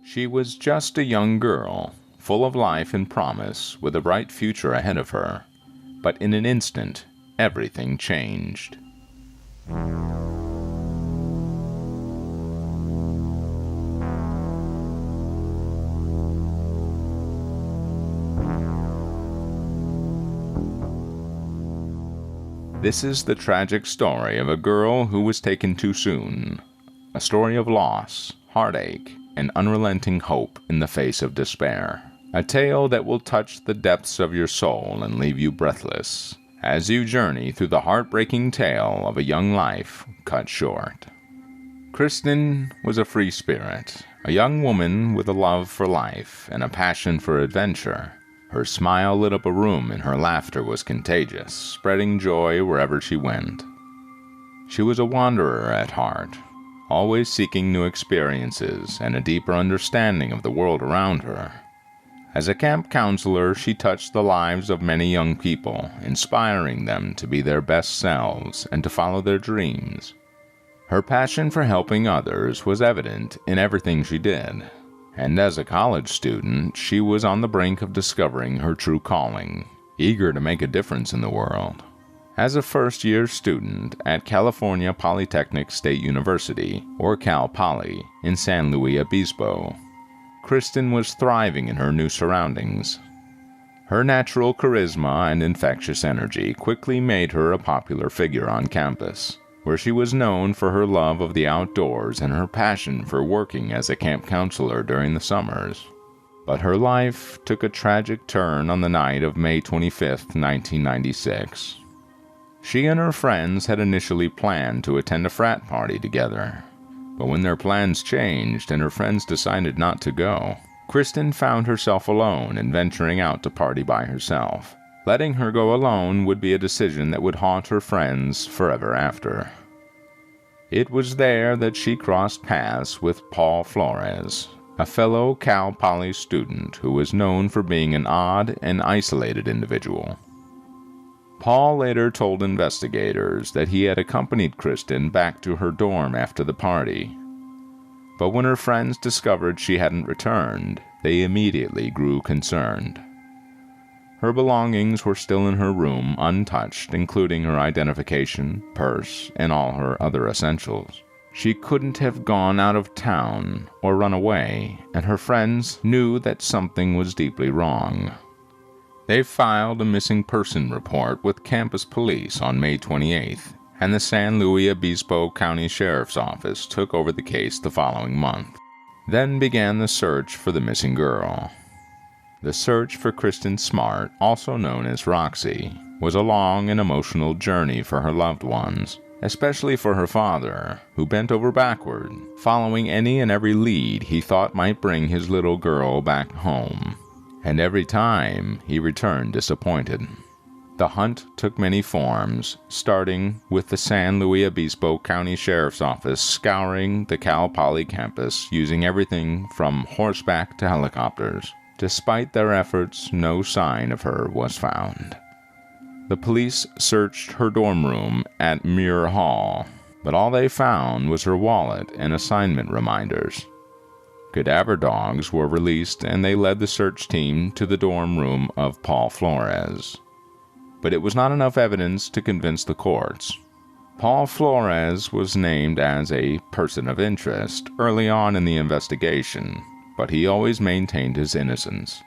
She was just a young girl, full of life and promise, with a bright future ahead of her. But in an instant, everything changed. This is the tragic story of a girl who was taken too soon. A story of loss, heartache, and unrelenting hope in the face of despair. A tale that will touch the depths of your soul and leave you breathless as you journey through the heartbreaking tale of a young life cut short. Kristin was a free spirit, a young woman with a love for life and a passion for adventure. Her smile lit up a room and her laughter was contagious, spreading joy wherever she went. She was a wanderer at heart, always seeking new experiences and a deeper understanding of the world around her. As a camp counselor, she touched the lives of many young people, inspiring them to be their best selves and to follow their dreams. Her passion for helping others was evident in everything she did. And as a college student, she was on the brink of discovering her true calling, eager to make a difference in the world. As a first-year student at California Polytechnic State University, or Cal Poly, in San Luis Obispo, Kristin was thriving in her new surroundings. Her natural charisma and infectious energy quickly made her a popular figure on campus, where she was known for her love of the outdoors and her passion for working as a camp counselor during the summers. But her life took a tragic turn on the night of May 25, 1996. She and her friends had initially planned to attend a frat party together, but when their plans changed and her friends decided not to go, Kristin found herself alone and venturing out to party by herself. Letting her go alone would be a decision that would haunt her friends forever after. It was there that she crossed paths with Paul Flores, a fellow Cal Poly student who was known for being an odd and isolated individual. Paul later told investigators that he had accompanied Kristin back to her dorm after the party. But when her friends discovered she hadn't returned, they immediately grew concerned. Her belongings were still in her room untouched, including her identification, purse, and all her other essentials. She couldn't have gone out of town or run away, and her friends knew that something was deeply wrong. They filed a missing person report with campus police on May 28th, and the San Luis Obispo County Sheriff's Office took over the case the following month. Then began the search for the missing girl. The search for Kristin Smart, also known as Roxy, was a long and emotional journey for her loved ones, especially for her father, who bent over backward, following any and every lead he thought might bring his little girl back home. And every time, he returned disappointed. The hunt took many forms, starting with the San Luis Obispo County Sheriff's Office scouring the Cal Poly campus using everything from horseback to helicopters. Despite their efforts, no sign of her was found. The police searched her dorm room at Muir Hall, but all they found was her wallet and assignment reminders. Cadaver dogs were released and they led the search team to the dorm room of Paul Flores. But it was not enough evidence to convince the courts. Paul Flores was named as a person of interest early on in the investigation, but he always maintained his innocence.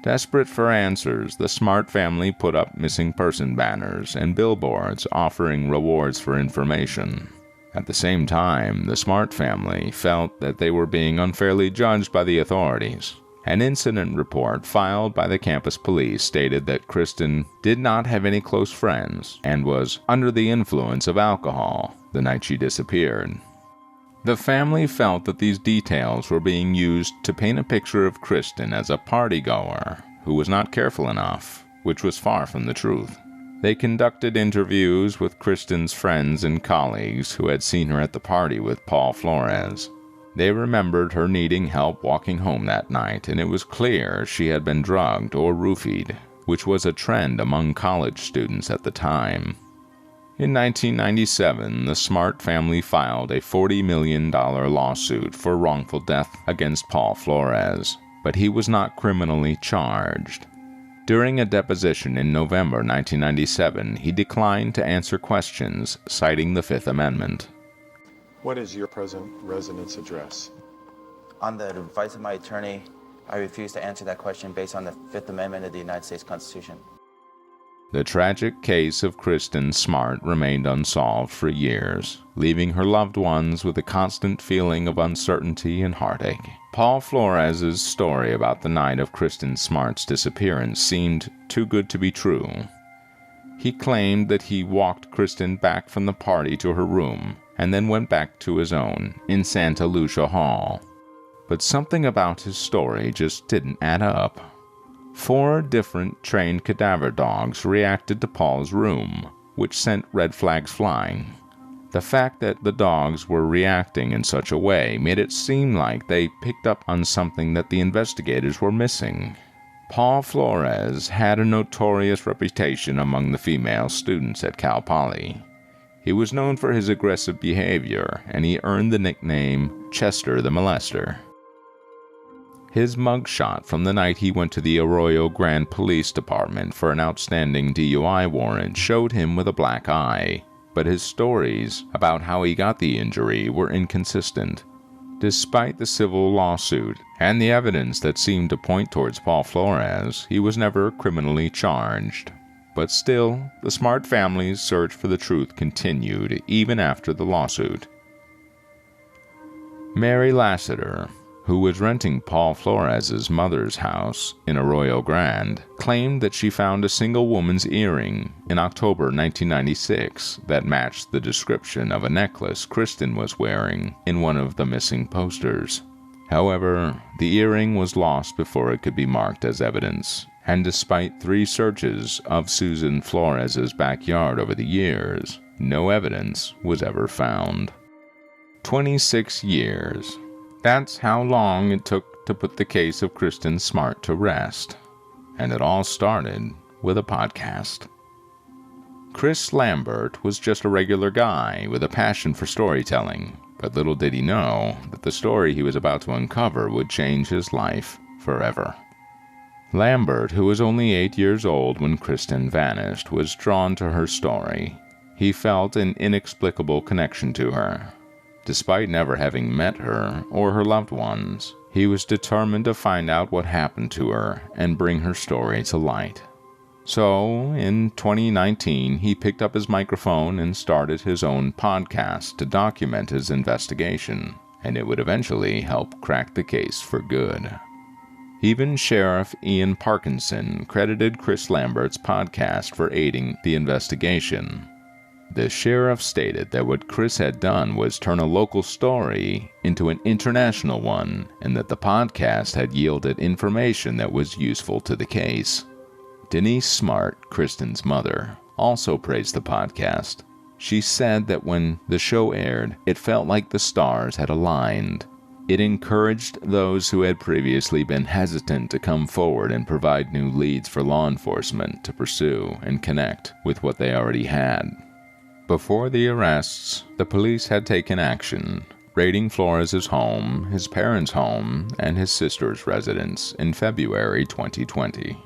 Desperate for answers, the Smart family put up missing person banners and billboards offering rewards for information. At the same time, the Smart family felt that they were being unfairly judged by the authorities. An incident report filed by the campus police stated that Kristin did not have any close friends and was under the influence of alcohol the night she disappeared. The family felt that these details were being used to paint a picture of Kristin as a partygoer who was not careful enough, which was far from the truth. They conducted interviews with Kristin's friends and colleagues who had seen her at the party with Paul Flores. They remembered her needing help walking home that night, and it was clear she had been drugged or roofied, which was a trend among college students at the time. In 1997, the Smart family filed a $40 million lawsuit for wrongful death against Paul Flores, but he was not criminally charged. During a deposition in November 1997, he declined to answer questions, citing the Fifth Amendment. What is your present residence address? On the advice of my attorney, I refuse to answer that question based on the Fifth Amendment of the United States Constitution. The tragic case of Kristin Smart remained unsolved for years, leaving her loved ones with a constant feeling of uncertainty and heartache. Paul Flores' story about the night of Kristin Smart's disappearance seemed too good to be true. He claimed that he walked Kristin back from the party to her room, and then went back to his own in Santa Lucia Hall. But something about his story just didn't add up. 4 different trained cadaver dogs reacted to Paul's room, which sent red flags flying. The fact that the dogs were reacting in such a way made it seem like they picked up on something that the investigators were missing. Paul Flores had a notorious reputation among the female students at Cal Poly. He was known for his aggressive behavior, and he earned the nickname Chester the Molester. His mugshot from the night he went to the Arroyo Grande Police Department for an outstanding DUI warrant showed him with a black eye, but his stories about how he got the injury were inconsistent. Despite the civil lawsuit and the evidence that seemed to point towards Paul Flores, he was never criminally charged. But still, the Smart family's search for the truth continued even after the lawsuit. Mary Lassiter, who was renting Paul Flores' mother's house in Arroyo Grande, claimed that she found a single woman's earring in October 1996 that matched the description of a necklace Kristin was wearing in one of the missing posters. However, the earring was lost before it could be marked as evidence, and despite 3 searches of Susan Flores' backyard over the years, no evidence was ever found. 26 years. That's how long it took to put the case of Kristin Smart to rest. And it all started with a podcast. Chris Lambert was just a regular guy with a passion for storytelling, but little did he know that the story he was about to uncover would change his life forever. Lambert, who was only 8 years old when Kristin vanished, was drawn to her story. He felt an inexplicable connection to her. Despite never having met her or her loved ones, he was determined to find out what happened to her and bring her story to light. So, in 2019, he picked up his microphone and started his own podcast to document his investigation, and it would eventually help crack the case for good. Even Sheriff Ian Parkinson credited Chris Lambert's podcast for aiding the investigation. The sheriff stated that what Chris had done was turn a local story into an international one, and that the podcast had yielded information that was useful to the case. Denise Smart, Kristin's mother, also praised the podcast. She said that when the show aired, it felt like the stars had aligned. It encouraged those who had previously been hesitant to come forward and provide new leads for law enforcement to pursue and connect with what they already had. Before the arrests, the police had taken action, raiding Flores' home, his parents' home, and his sister's residence in February 2020.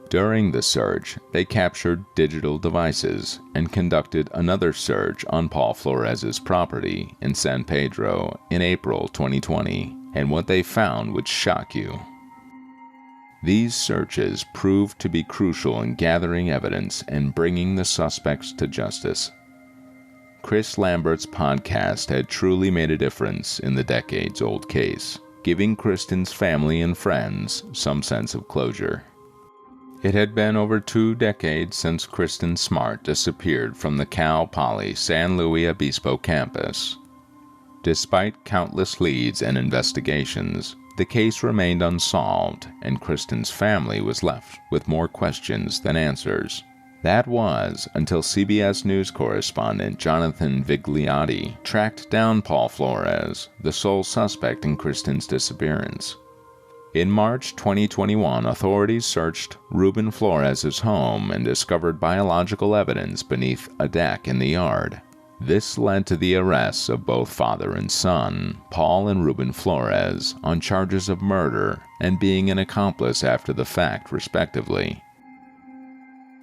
During the search, they captured digital devices and conducted another search on Paul Flores' property in San Pedro in April 2020, and what they found would shock you. These searches proved to be crucial in gathering evidence and bringing the suspects to justice. Chris Lambert's podcast had truly made a difference in the decades-old case, giving Kristin's family and friends some sense of closure. It had been over 2 decades since Kristin Smart disappeared from the Cal Poly San Luis Obispo campus. Despite countless leads and investigations, the case remained unsolved, and Kristin's family was left with more questions than answers. That was until CBS News correspondent Jonathan Vigliotti tracked down Paul Flores, the sole suspect in Kristin's disappearance. In March 2021, authorities searched Ruben Flores's home and discovered biological evidence beneath a deck in the yard. This led to the arrests of both father and son, Paul and Ruben Flores, on charges of murder and being an accomplice after the fact, respectively.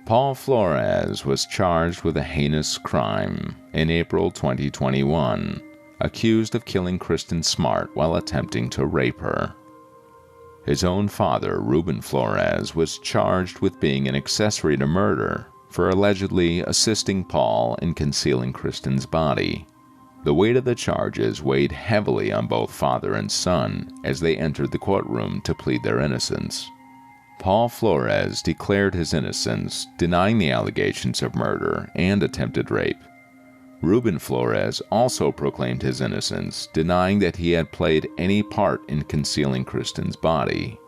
Paul Flores was charged with a heinous crime in April 2021, accused of killing Kristin Smart while attempting to rape her. His own father, Ruben Flores, was charged with being an accessory to murder for allegedly assisting Paul in concealing Kristin's body. The weight of the charges weighed heavily on both father and son as they entered the courtroom to plead their innocence. Paul Flores declared his innocence, denying the allegations of murder and attempted rape. Ruben Flores also proclaimed his innocence, denying that he had played any part in concealing Kristin's body.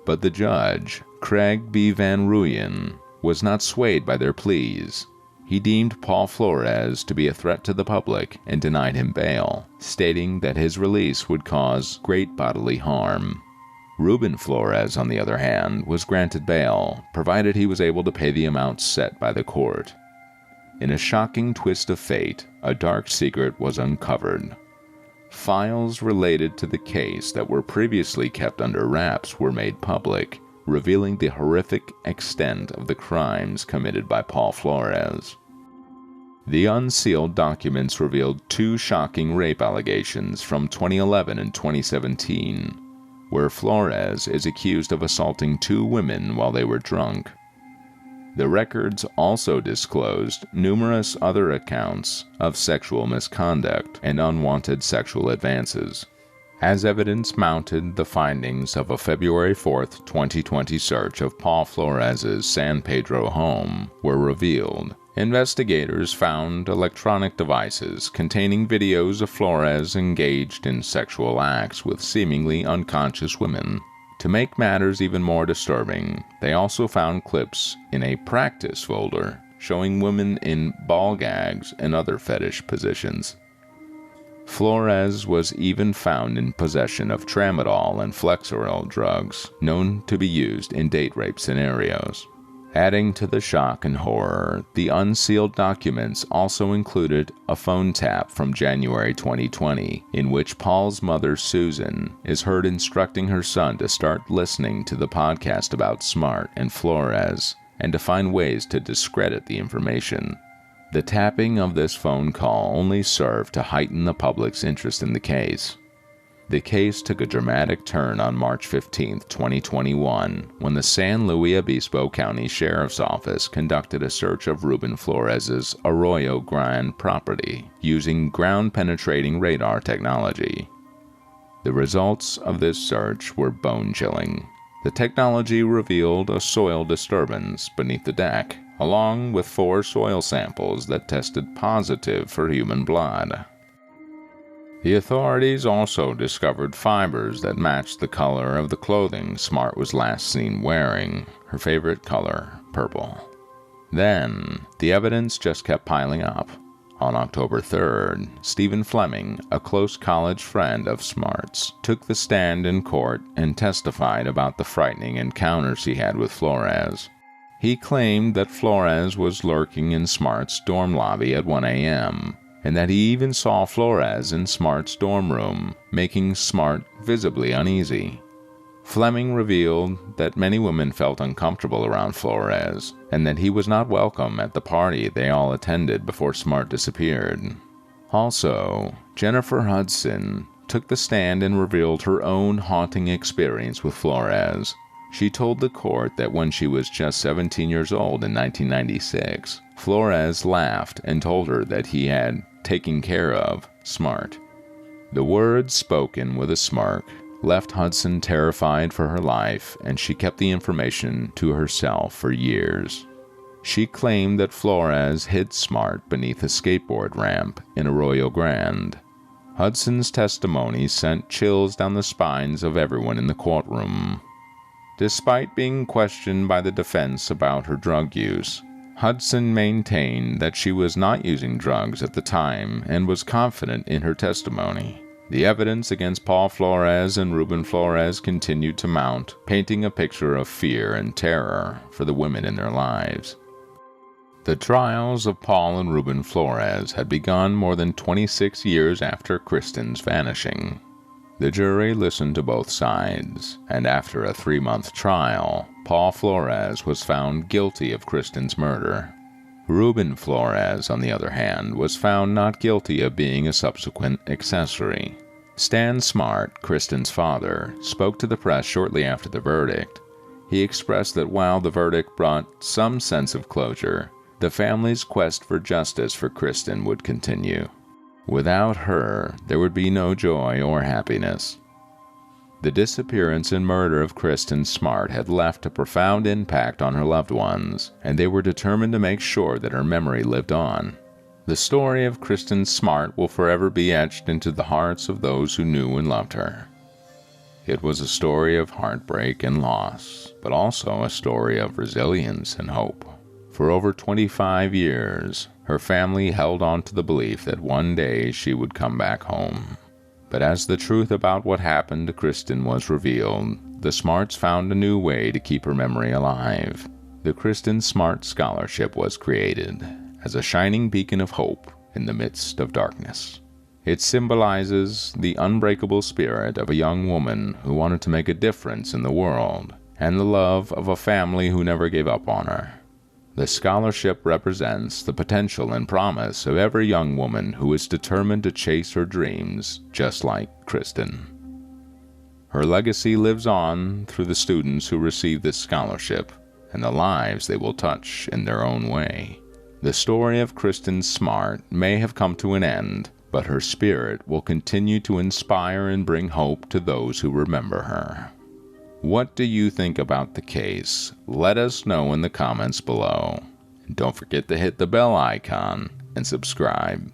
But the judge, Craig B. Van Ruyen, was not swayed by their pleas. He deemed Paul Flores to be a threat to the public and denied him bail, stating that his release would cause great bodily harm. Ruben Flores, on the other hand, was granted bail, provided he was able to pay the amount set by the court. In a shocking twist of fate, a dark secret was uncovered. Files related to the case that were previously kept under wraps were made public, revealing the horrific extent of the crimes committed by Paul Flores. The unsealed documents revealed two shocking rape allegations from 2011 and 2017, where Flores is accused of assaulting two women while they were drunk. The records also disclosed numerous other accounts of sexual misconduct and unwanted sexual advances. As evidence mounted, the findings of a February 4, 2020 search of Paul Flores's San Pedro home were revealed. Investigators found electronic devices containing videos of Flores engaged in sexual acts with seemingly unconscious women. To make matters even more disturbing, they also found clips in a practice folder showing women in ball gags and other fetish positions. Flores was even found in possession of tramadol and Flexeril drugs known to be used in date rape scenarios. Adding to the shock and horror, the unsealed documents also included a phone tap from January 2020, in which Paul's mother, Susan, is heard instructing her son to start listening to the podcast about Smart and Flores and to find ways to discredit the information. The tapping of this phone call only served to heighten the public's interest in the case. The case took a dramatic turn on March 15, 2021, when the San Luis Obispo County Sheriff's Office conducted a search of Ruben Flores's Arroyo Grande property using ground-penetrating radar technology. The results of this search were bone-chilling. The technology revealed a soil disturbance beneath the deck, along with 4 soil samples that tested positive for human blood. The authorities also discovered fibers that matched the color of the clothing Smart was last seen wearing, her favorite color, purple. Then, the evidence just kept piling up. On October 3rd, Stephen Fleming, a close college friend of Smart's, took the stand in court and testified about the frightening encounters he had with Flores. He claimed that Flores was lurking in Smart's dorm lobby at 1 a.m., and that he even saw Flores in Smart's dorm room, making Smart visibly uneasy. Fleming revealed that many women felt uncomfortable around Flores, and that he was not welcome at the party they all attended before Smart disappeared. Also, Jennifer Hudson took the stand and revealed her own haunting experience with Flores. She told the court that when she was just 17 years old in 1996, Flores laughed and told her that he had taken care of Smart. The words, spoken with a smirk, left Hudson terrified for her life, and she kept the information to herself for years. She claimed that Flores hid Smart beneath a skateboard ramp in Arroyo Grande. Hudson's testimony sent chills down the spines of everyone in the courtroom. Despite being questioned by the defense about her drug use, Hudson maintained that she was not using drugs at the time and was confident in her testimony. The evidence against Paul Flores and Ruben Flores continued to mount, painting a picture of fear and terror for the women in their lives. The trials of Paul and Ruben Flores had begun more than 26 years after Kristin's vanishing. The jury listened to both sides, and after a 3-month trial, Paul Flores was found guilty of Kristin's murder. Ruben Flores, on the other hand, was found not guilty of being a subsequent accessory. Stan Smart, Kristin's father, spoke to the press shortly after the verdict. He expressed that while the verdict brought some sense of closure, the family's quest for justice for Kristin would continue. Without her, there would be no joy or happiness. The disappearance and murder of Kristin Smart had left a profound impact on her loved ones, and they were determined to make sure that her memory lived on. The story of Kristin Smart will forever be etched into the hearts of those who knew and loved her. It was a story of heartbreak and loss, but also a story of resilience and hope. For over 25 years, her family held on to the belief that one day she would come back home. But as the truth about what happened to Kristin was revealed, the Smarts found a new way to keep her memory alive. The Kristin Smart Scholarship was created as a shining beacon of hope in the midst of darkness. It symbolizes the unbreakable spirit of a young woman who wanted to make a difference in the world, and the love of a family who never gave up on her. The scholarship represents the potential and promise of every young woman who is determined to chase her dreams, just like Kristin. Her legacy lives on through the students who receive this scholarship and the lives they will touch in their own way. The story of Kristin Smart may have come to an end, but her spirit will continue to inspire and bring hope to those who remember her. What do you think about the case? Let us know in the comments below. And don't forget to hit the bell icon and subscribe.